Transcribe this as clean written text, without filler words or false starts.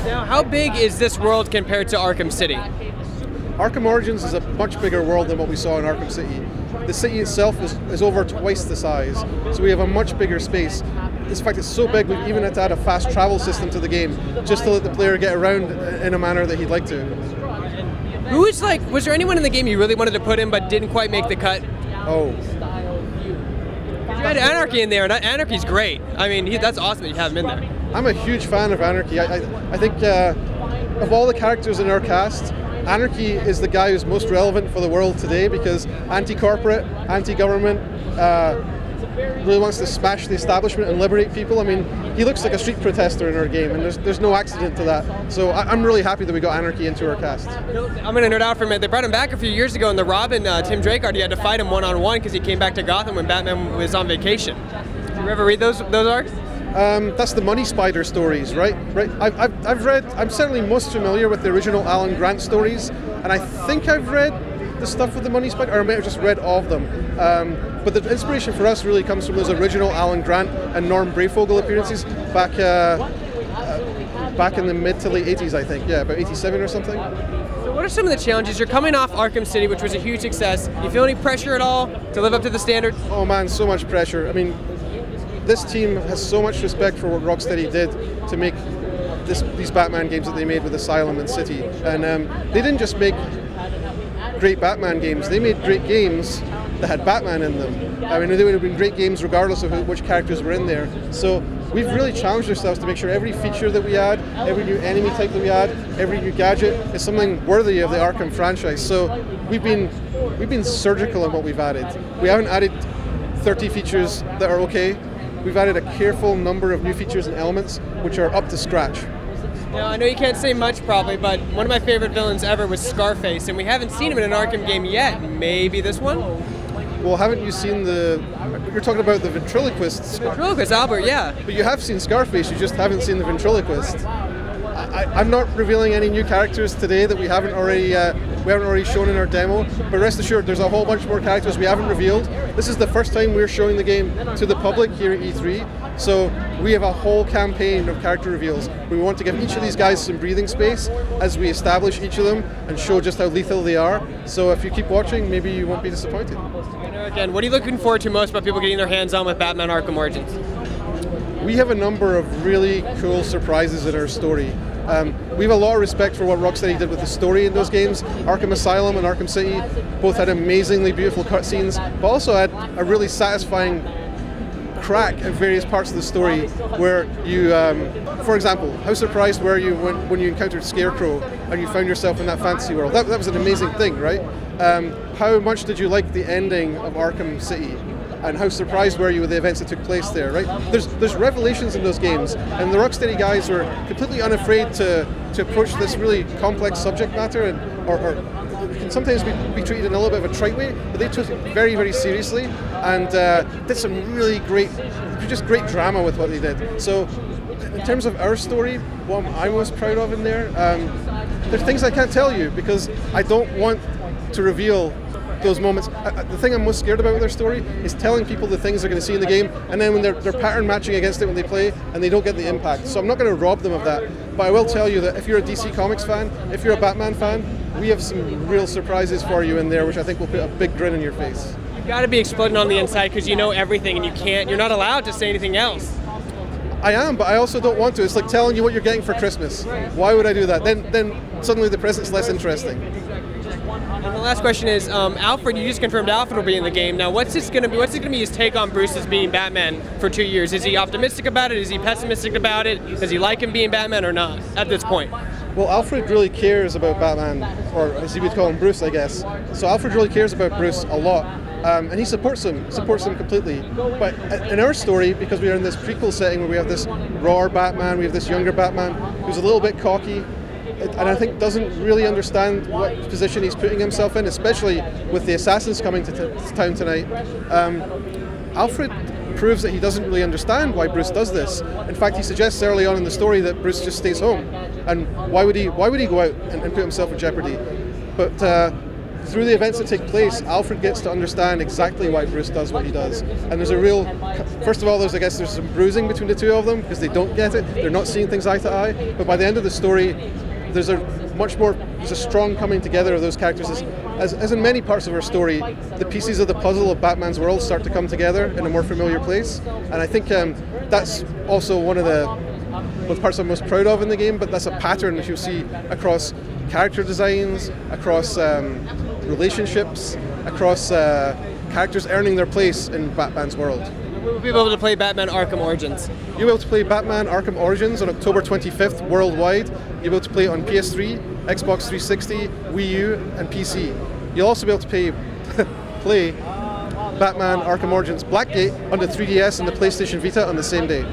Now, how big is this world compared to Arkham City? Arkham Origins is a much bigger world than what we saw in Arkham City. The city itself is over twice the size, so we have a much bigger space. In fact, it's so big we've even had to add a fast travel system to the game just to let the player get around in a manner that he'd like to. Was there anyone in the game you really wanted to put in but didn't quite make the cut? Oh. You had Anarchy in there, and Anarchy's great. I mean, that's awesome that you have him in there. I'm a huge fan of Anarchy. I think of all the characters in our cast, Anarchy is the guy who's most relevant for the world today because anti-corporate, anti-government, really wants to smash the establishment and liberate people. I mean, he looks like a street protester in our game, and there's no accident to that. So I'm really happy that we got Anarchy into our cast. I'm going to nerd out for a minute. They brought him back a few years ago in the Robin, Tim Drake arc. You had to fight him one-on-one because he came back to Gotham when Batman was on vacation. Did you ever read those arcs? That's the Money Spider stories, right? Right. I'm certainly most familiar with the original Alan Grant stories, and I think I've read the stuff with the Money Spider, or I may have just read of them. But the inspiration for us really comes from those original Alan Grant and Norm Brayfogle appearances back in the mid to late 80s, I think. Yeah, about 87 or something. So what are some of the challenges? You're coming off Arkham City, which was a huge success. You feel any pressure at all to live up to the standards? Oh man, so much pressure. I mean, this team has so much respect for what Rocksteady did to make these Batman games that they made with Asylum and City. And they didn't just make great Batman games, they made great games that had Batman in them. I mean, they would have been great games regardless of which characters were in there. So we've really challenged ourselves to make sure every feature that we add, every new enemy type that we add, every new gadget is something worthy of the Arkham franchise. So we've been surgical in what we've added. We haven't added 30 features that are okay. We've added a careful number of new features and elements which are up to scratch. Now, I know you can't say much probably, but one of my favorite villains ever was Scarface, and we haven't seen him in an Arkham game yet. Maybe this one? Well, haven't you seen you're talking about the ventriloquist? Ventriloquist, Albert, yeah. But you have seen Scarface, you just haven't seen the ventriloquist. I'm not revealing any new characters today that we haven't already shown in our demo, but rest assured there's a whole bunch more characters we haven't revealed. This is the first time we're showing the game to the public here at E3, so we have a whole campaign of character reveals. We want to give each of these guys some breathing space as we establish each of them and show just how lethal they are. So if you keep watching, maybe you won't be disappointed. Again, what are you looking forward to most about people getting their hands on with Batman Arkham Origins? We have a number of really cool surprises in our story. We have a lot of respect for what Rocksteady did with the story in those games. Arkham Asylum and Arkham City both had amazingly beautiful cutscenes, but also had a really satisfying crack at various parts of the story where you, for example, how surprised were you when you encountered Scarecrow and you found yourself in that fantasy world? That was an amazing thing, right? How much did you like the ending of Arkham City? And how surprised were you with the events that took place there, right? There's revelations in those games, and the Rocksteady guys were completely unafraid to approach this really complex subject matter, or can sometimes be treated in a little bit of a trite way, but they took it very, very seriously and did some really great drama with what they did. So in terms of our story, what I'm most proud of in there, there's things I can't tell you because I don't want to reveal those moments. The thing I'm most scared about with their story is telling people the things they're going to see in the game, and then when they're pattern matching against it when they play, and they don't get the impact. So I'm not going to rob them of that. But I will tell you that if you're a DC Comics fan, if you're a Batman fan, we have some real surprises for you in there, which I think will put a big grin on your face. You've got to be exploding on the inside because you know everything, and you're not allowed to say anything else. I am, but I also don't want to. It's like telling you what you're getting for Christmas. Why would I do that? Then suddenly the present's less interesting. And the last question is, Alfred, you just confirmed Alfred will be in the game. Now, what's it going to be his take on Bruce as being Batman for 2 years? Is he optimistic about it? Is he pessimistic about it? Does he like him being Batman or not at this point? Well, Alfred really cares about Batman, or as he would call him, Bruce, I guess. So Alfred really cares about Bruce a lot, and he supports him completely. But in our story, because we are in this prequel setting where we have this raw Batman, we have this younger Batman who's a little bit cocky, and I think doesn't really understand what position he's putting himself in, especially with the assassins coming to town tonight. Alfred proves that he doesn't really understand why Bruce does this. In fact, he suggests early on in the story that Bruce just stays home, and why would he go out and put himself in jeopardy? But through the events that take place, Alfred gets to understand exactly why Bruce does what he does. And there's a real, first of all, I guess there's some bruising between the two of them because they don't get it. They're not seeing things eye to eye. But by the end of the story, there's a strong coming together of those characters. As in many parts of our story, the pieces of the puzzle of Batman's world start to come together in a more familiar place. And I think that's also one of the parts I'm most proud of in the game, but that's a pattern that you'll see across character designs, across relationships, across characters earning their place in Batman's world. We'll be able to play Batman Arkham Origins. You'll be able to play Batman Arkham Origins on October 25th worldwide. You'll be able to play it on PS3, Xbox 360, Wii U, and PC. You'll also be able to play Batman Arkham Origins Blackgate on the 3DS and the PlayStation Vita on the same day.